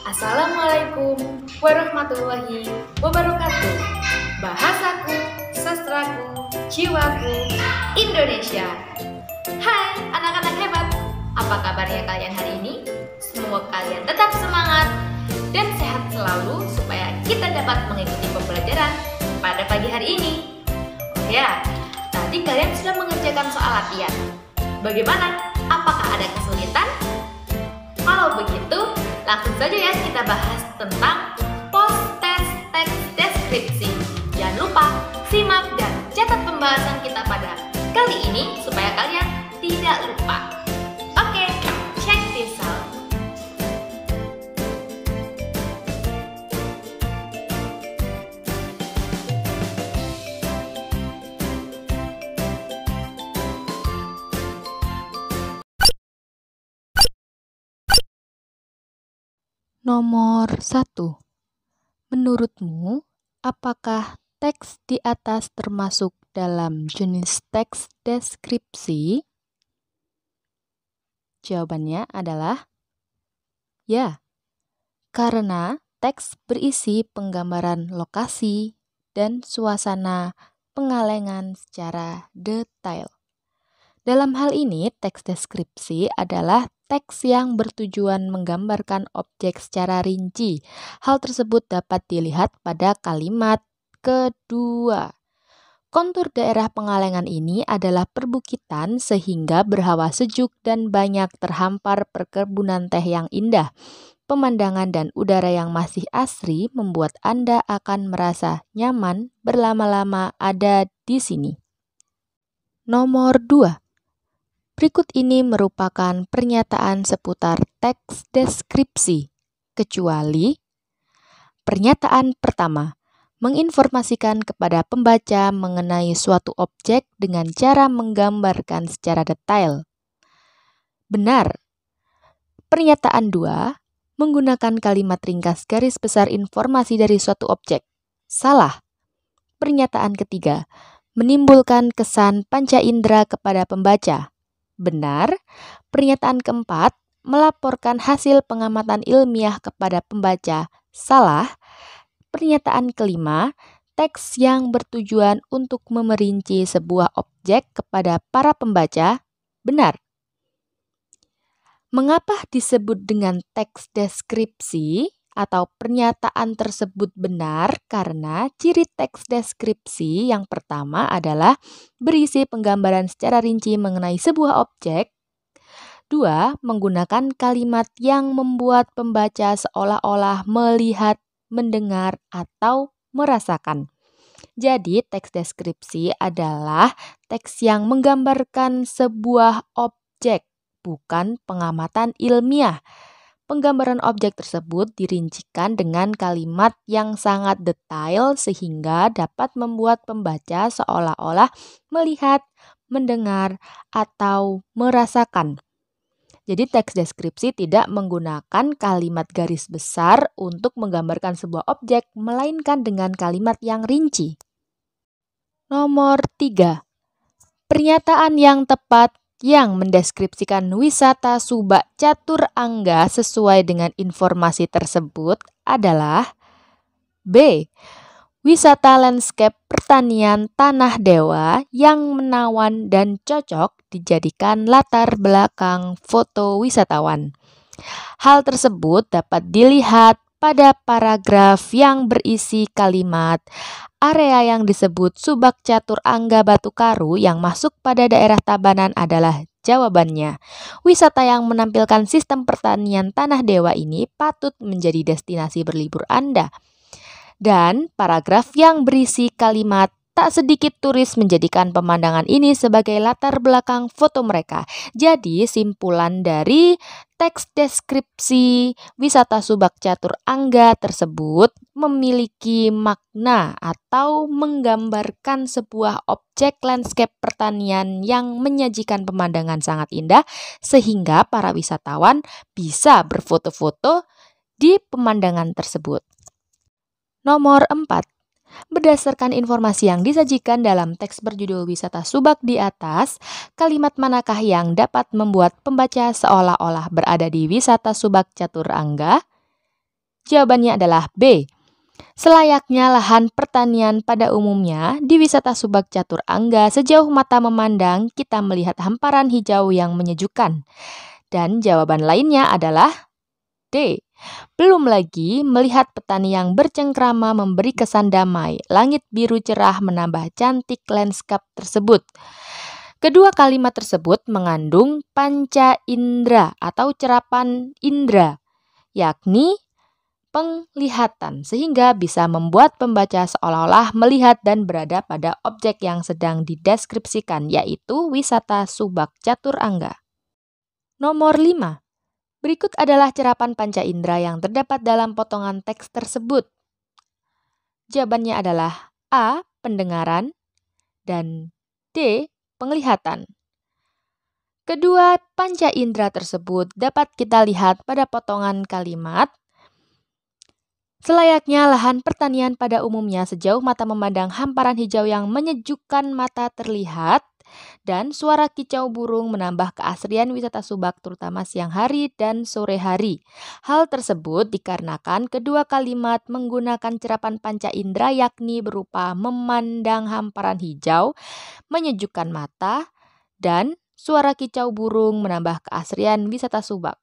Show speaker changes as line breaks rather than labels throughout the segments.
Assalamualaikum warahmatullahi wabarakatuh. Bahasaku, sastraku, jiwaku, Indonesia. Hai anak-anak hebat, apa kabarnya kalian hari ini? Semoga kalian tetap semangat dan sehat selalu supaya kita dapat mengikuti pembelajaran pada pagi hari ini. Oh ya, tadi kalian sudah mengerjakan soal latihan. Bagaimana? Apakah ada kesulitan? Kalau begitu, langsung saja ya kita bahas tentang post-test teks deskripsi. Jangan lupa simak dan catat pembahasan kita pada kali ini supaya kalian tidak lupa. Oke, check this out.
Nomor 1. Menurutmu, apakah teks di atas termasuk dalam jenis teks deskripsi? Jawabannya adalah ya, karena teks berisi penggambaran lokasi dan suasana pengalengan secara detail. Dalam hal ini, teks deskripsi adalah teks yang bertujuan menggambarkan objek secara rinci. Hal tersebut dapat dilihat pada kalimat kedua. Kontur daerah pengalengan ini adalah perbukitan sehingga berhawa sejuk dan banyak terhampar perkebunan teh yang indah. Pemandangan dan udara yang masih asri membuat Anda akan merasa nyaman berlama-lama ada di sini. Nomor 2. Berikut ini merupakan pernyataan seputar teks deskripsi, kecuali pernyataan pertama, menginformasikan kepada pembaca mengenai suatu objek dengan cara menggambarkan secara detail. Benar. Pernyataan 2, menggunakan kalimat ringkas garis besar informasi dari suatu objek. Salah. Pernyataan ketiga, menimbulkan kesan panca indera kepada pembaca. Benar. Pernyataan keempat, melaporkan hasil pengamatan ilmiah kepada pembaca. Salah. Pernyataan kelima, teks yang bertujuan untuk memerinci sebuah objek kepada para pembaca. Benar. Mengapa disebut dengan teks deskripsi atau pernyataan tersebut benar? Karena ciri teks deskripsi yang pertama adalah berisi penggambaran secara rinci mengenai sebuah objek. 2. Menggunakan kalimat yang membuat pembaca seolah-olah melihat, mendengar, atau merasakan. Jadi, teks deskripsi adalah teks yang menggambarkan sebuah objek, bukan pengamatan ilmiah. Penggambaran objek tersebut dirincikan dengan kalimat yang sangat detail sehingga dapat membuat pembaca seolah-olah melihat, mendengar, atau merasakan. Jadi teks deskripsi tidak menggunakan kalimat garis besar untuk menggambarkan sebuah objek, melainkan dengan kalimat yang rinci. Nomor 3. Pernyataan yang tepat yang mendeskripsikan wisata Subak Catur Angga sesuai dengan informasi tersebut adalah B. Wisata landscape pertanian Tanah Dewa yang menawan dan cocok dijadikan latar belakang foto wisatawan. Hal tersebut dapat dilihat pada paragraf yang berisi kalimat area yang disebut Subak Catur Angga Batu Karu yang masuk pada daerah Tabanan adalah jawabannya. Wisata yang menampilkan sistem pertanian Tanah Dewa ini patut menjadi destinasi berlibur Anda. Dan paragraf yang berisi kalimat tak sedikit turis menjadikan pemandangan ini sebagai latar belakang foto mereka. Jadi simpulan dari teks deskripsi wisata Subak Catur Angga tersebut memiliki makna atau menggambarkan sebuah objek landscape pertanian yang menyajikan pemandangan sangat indah sehingga para wisatawan bisa berfoto-foto di pemandangan tersebut. Nomor 4. Berdasarkan informasi yang disajikan dalam teks berjudul Wisata Subak di atas, kalimat manakah yang dapat membuat pembaca seolah-olah berada di Wisata Subak Catur Angga? Jawabannya adalah B. Selayaknya lahan pertanian pada umumnya, di wisata Subak Catur Angga sejauh mata memandang kita melihat hamparan hijau yang menyejukkan. Dan jawaban lainnya adalah D. Belum lagi melihat petani yang bercengkrama memberi kesan damai, langit biru cerah menambah cantik lanskap tersebut. Kedua kalimat tersebut mengandung panca indera atau cerapan indera, yakni penglihatan, sehingga bisa membuat pembaca seolah-olah melihat dan berada pada objek yang sedang dideskripsikan, yaitu wisata Subak Catur Angga. Nomor 5. Berikut adalah cerapan panca indera yang terdapat dalam potongan teks tersebut. Jawabannya adalah A. Pendengaran dan D. Penglihatan. Kedua panca indera tersebut dapat kita lihat pada potongan kalimat selayaknya lahan pertanian pada umumnya sejauh mata memandang hamparan hijau yang menyejukkan mata terlihat dan suara kicau burung menambah keasrian wisata Subak terutama siang hari dan sore hari. Hal tersebut dikarenakan kedua kalimat menggunakan cerapan panca indera yakni berupa memandang hamparan hijau, menyejukkan mata, dan suara kicau burung menambah keasrian wisata Subak.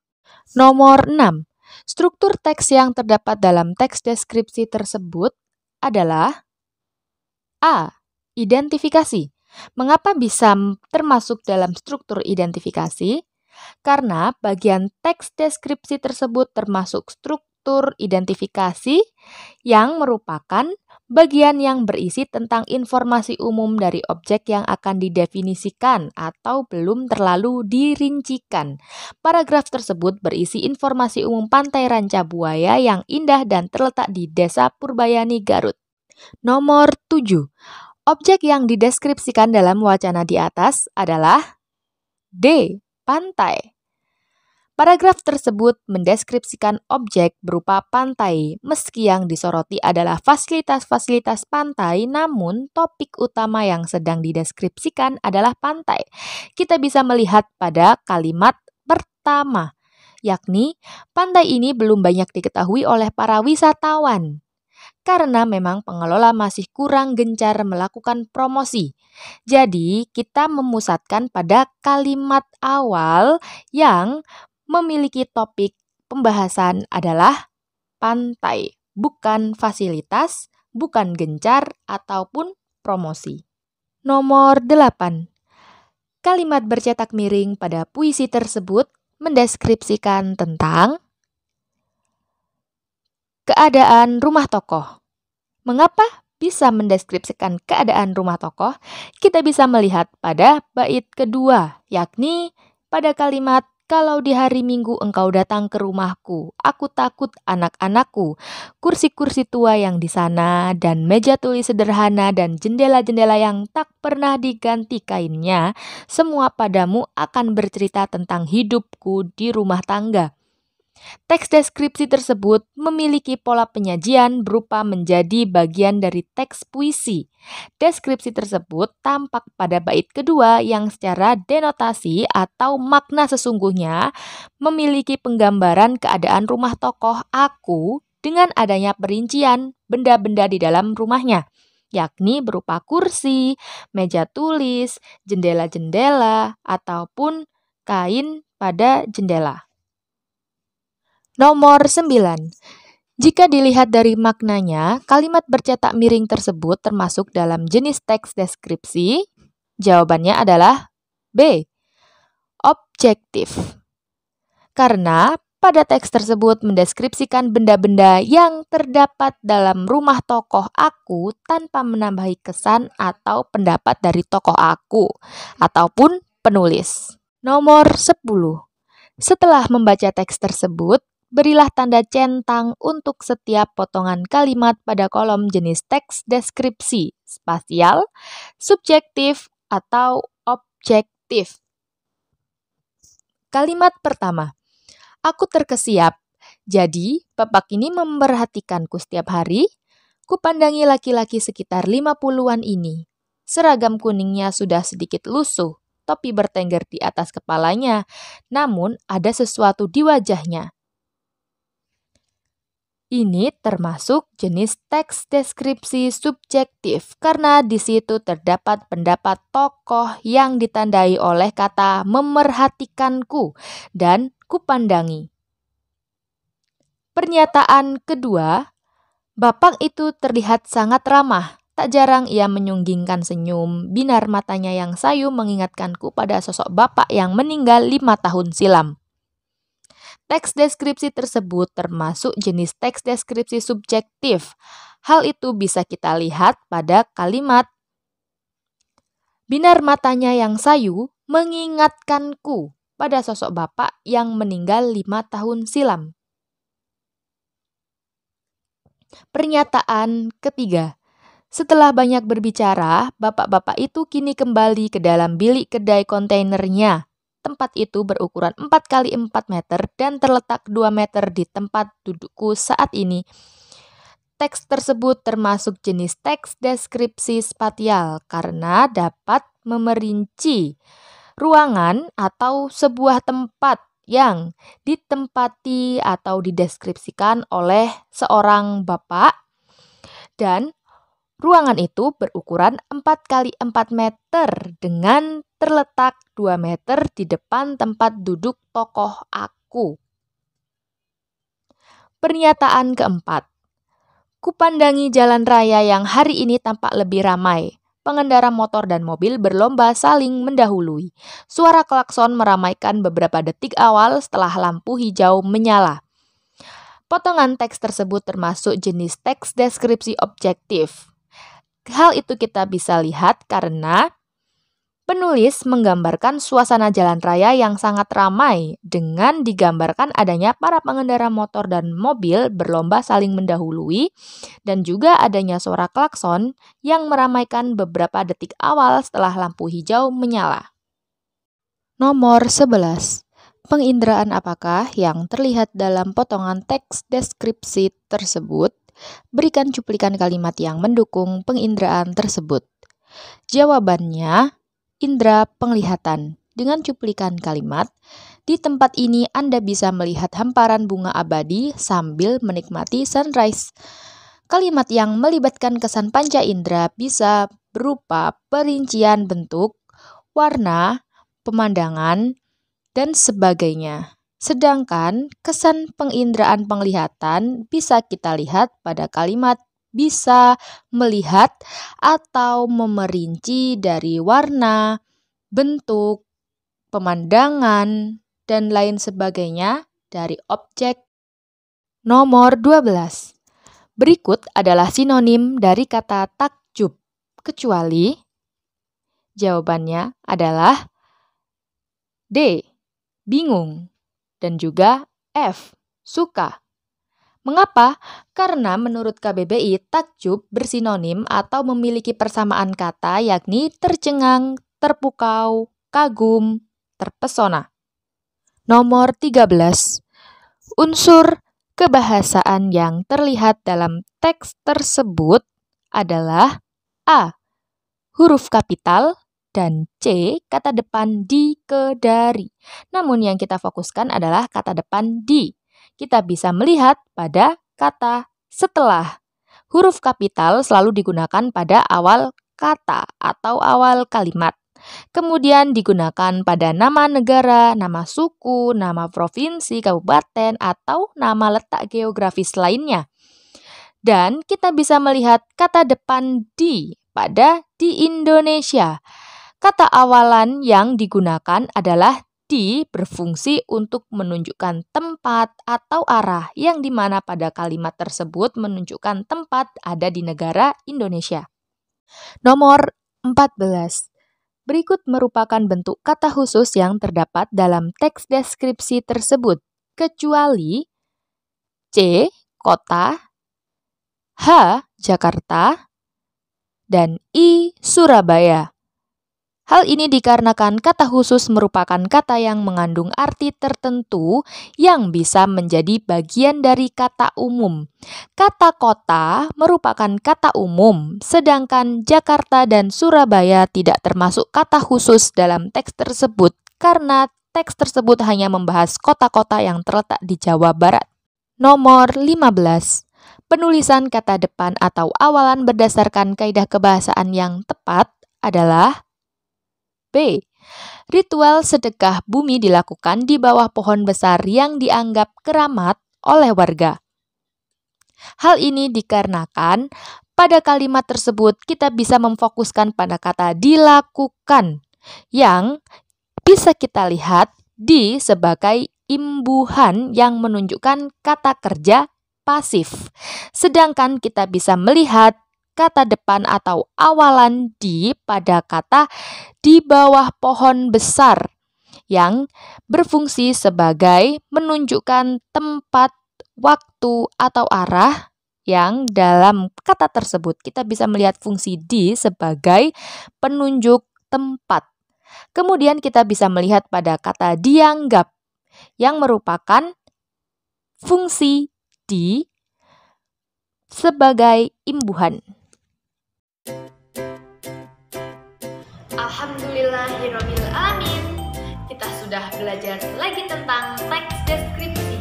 Nomor 6. Struktur teks yang terdapat dalam teks deskripsi tersebut adalah A. Identifikasi. Mengapa bisa termasuk dalam struktur identifikasi? Karena bagian teks deskripsi tersebut termasuk struktur identifikasi yang merupakan bagian yang berisi tentang informasi umum dari objek yang akan didefinisikan atau belum terlalu dirincikan. Paragraf tersebut berisi informasi umum Pantai Ranca Buaya yang indah dan terletak di Desa Purbayani, Garut. Nomor 7. Objek yang dideskripsikan dalam wacana di atas adalah D. Pantai. Paragraf tersebut mendeskripsikan objek berupa pantai, meski yang disoroti adalah fasilitas-fasilitas pantai, namun topik utama yang sedang dideskripsikan adalah pantai. Kita bisa melihat pada kalimat pertama, yakni pantai ini belum banyak diketahui oleh para wisatawan karena memang pengelola masih kurang gencar melakukan promosi. Jadi, kita memusatkan pada kalimat awal yang memiliki topik pembahasan adalah pantai, bukan fasilitas, bukan gencar, ataupun promosi. Nomor 8. Kalimat bercetak miring pada puisi tersebut mendeskripsikan tentang keadaan rumah tokoh. Mengapa bisa mendeskripsikan keadaan rumah tokoh? Kita bisa melihat pada bait kedua, yakni pada kalimat kalau di hari Minggu engkau datang ke rumahku, aku takut anak-anakku, kursi-kursi tua yang di sana, dan meja tulis sederhana dan jendela-jendela yang tak pernah diganti kainnya, semua padamu akan bercerita tentang hidupku di rumah tangga. Teks deskripsi tersebut memiliki pola penyajian berupa menjadi bagian dari teks puisi. Deskripsi tersebut tampak pada bait kedua yang secara denotasi atau makna sesungguhnya memiliki penggambaran keadaan rumah tokoh aku dengan adanya perincian benda-benda di dalam rumahnya, yakni berupa kursi, meja tulis, jendela-jendela, ataupun kain pada jendela. Nomor 9. Jika dilihat dari maknanya, kalimat bercetak miring tersebut termasuk dalam jenis teks deskripsi. Jawabannya adalah B. Objektif. Karena pada teks tersebut mendeskripsikan benda-benda yang terdapat dalam rumah tokoh aku tanpa menambahi kesan atau pendapat dari tokoh aku ataupun penulis. Nomor 10. Setelah membaca teks tersebut, berilah tanda centang untuk setiap potongan kalimat pada kolom jenis teks deskripsi, spasial, subjektif, atau objektif. Kalimat pertama, aku terkesiap, jadi bapak ini memperhatikanku setiap hari. Kupandangi laki-laki sekitar 50-an ini. Seragam kuningnya sudah sedikit lusuh, topi bertengger di atas kepalanya, namun ada sesuatu di wajahnya. Ini termasuk jenis teks deskripsi subjektif karena di situ terdapat pendapat tokoh yang ditandai oleh kata memerhatikanku dan kupandangi. Pernyataan kedua, Bapak itu terlihat sangat ramah. Tak jarang ia menyunggingkan senyum, binar matanya yang sayu mengingatkanku pada sosok bapak yang meninggal 5 tahun silam. Teks deskripsi tersebut termasuk jenis teks deskripsi subjektif. Hal itu bisa kita lihat pada kalimat binar matanya yang sayu mengingatkanku pada sosok bapak yang meninggal 5 tahun silam. Pernyataan ketiga. Setelah banyak berbicara, bapak-bapak itu kini kembali ke dalam bilik kedai kontainernya. Tempat itu berukuran 4 kali 4 meter dan terletak 2 meter di tempat dudukku saat ini. Teks tersebut termasuk jenis teks deskripsi spasial karena dapat memerinci ruangan atau sebuah tempat yang ditempati atau dideskripsikan oleh seorang bapak, dan ruangan itu berukuran 4 kali 4 meter dengan terletak 2 meter di depan tempat duduk tokoh aku. Pernyataan keempat. Kupandangi jalan raya yang hari ini tampak lebih ramai. Pengendara motor dan mobil berlomba saling mendahului. Suara klakson meramaikan beberapa detik awal setelah lampu hijau menyala. Potongan teks tersebut termasuk jenis teks deskripsi objektif. Hal itu kita bisa lihat karena penulis menggambarkan suasana jalan raya yang sangat ramai dengan digambarkan adanya para pengendara motor dan mobil berlomba saling mendahului dan juga adanya suara klakson yang meramaikan beberapa detik awal setelah lampu hijau menyala. Nomor 11. Penginderaan apakah yang terlihat dalam potongan teks deskripsi tersebut? Berikan cuplikan kalimat yang mendukung penginderaan tersebut. Jawabannya, indera penglihatan. Dengan cuplikan kalimat, di tempat ini Anda bisa melihat hamparan bunga abadi sambil menikmati sunrise. Kalimat yang melibatkan kesan panca indera bisa berupa perincian bentuk, warna, pemandangan, dan sebagainya. Sedangkan kesan penginderaan penglihatan bisa kita lihat pada kalimat bisa melihat atau memerinci dari warna, bentuk, pemandangan, dan lain sebagainya dari objek. Nomor 12. Berikut adalah sinonim dari kata takjub, kecuali jawabannya adalah D. Bingung. Dan juga F. Suka. Mengapa? Karena menurut KBBI, takjub bersinonim atau memiliki persamaan kata yakni tercengang, terpukau, kagum, terpesona. Nomor 13. Unsur kebahasaan yang terlihat dalam teks tersebut adalah A. Huruf kapital, dan C, kata depan di, ke, dari. Namun yang kita fokuskan adalah kata depan di. Kita bisa melihat pada kata setelah. Huruf kapital selalu digunakan pada awal kata atau awal kalimat. Kemudian digunakan pada nama negara, nama suku, nama provinsi, kabupaten, atau nama letak geografis lainnya. Dan kita bisa melihat kata depan di pada di Indonesia. Kata awalan yang digunakan adalah di, berfungsi untuk menunjukkan tempat atau arah yang dimana pada kalimat tersebut menunjukkan tempat ada di negara Indonesia. Nomor 14. Berikut merupakan bentuk kata khusus yang terdapat dalam teks deskripsi tersebut, kecuali C. Kota, H. Jakarta, dan I. Surabaya. Hal ini dikarenakan kata khusus merupakan kata yang mengandung arti tertentu yang bisa menjadi bagian dari kata umum. Kata kota merupakan kata umum, sedangkan Jakarta dan Surabaya tidak termasuk kata khusus dalam teks tersebut karena teks tersebut hanya membahas kota-kota yang terletak di Jawa Barat. Nomor 15. Penulisan kata depan atau awalan berdasarkan kaidah kebahasaan yang tepat adalah B. Ritual sedekah bumi dilakukan di bawah pohon besar yang dianggap keramat oleh warga. Hal ini dikarenakan pada kalimat tersebut kita bisa memfokuskan pada kata dilakukan yang bisa kita lihat di sebagai imbuhan yang menunjukkan kata kerja pasif. Sedangkan kita bisa melihat kata depan atau awalan di pada kata di bawah pohon besar yang berfungsi sebagai menunjukkan tempat, waktu, atau arah yang dalam kata tersebut kita bisa melihat fungsi di sebagai penunjuk tempat. Kemudian kita bisa melihat pada kata dianggap yang merupakan fungsi di sebagai imbuhan.
Alhamdulillahirabbil alamin. Kita sudah belajar lagi tentang teks deskripsi.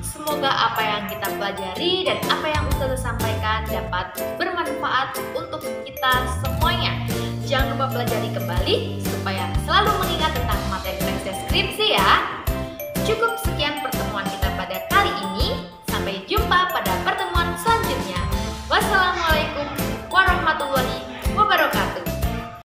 Semoga apa yang kita pelajari dan apa yang Ustazah sampaikan dapat bermanfaat untuk kita semuanya. Jangan lupa pelajari kembali supaya selalu mengingat tentang materi teks deskripsi ya. Cukup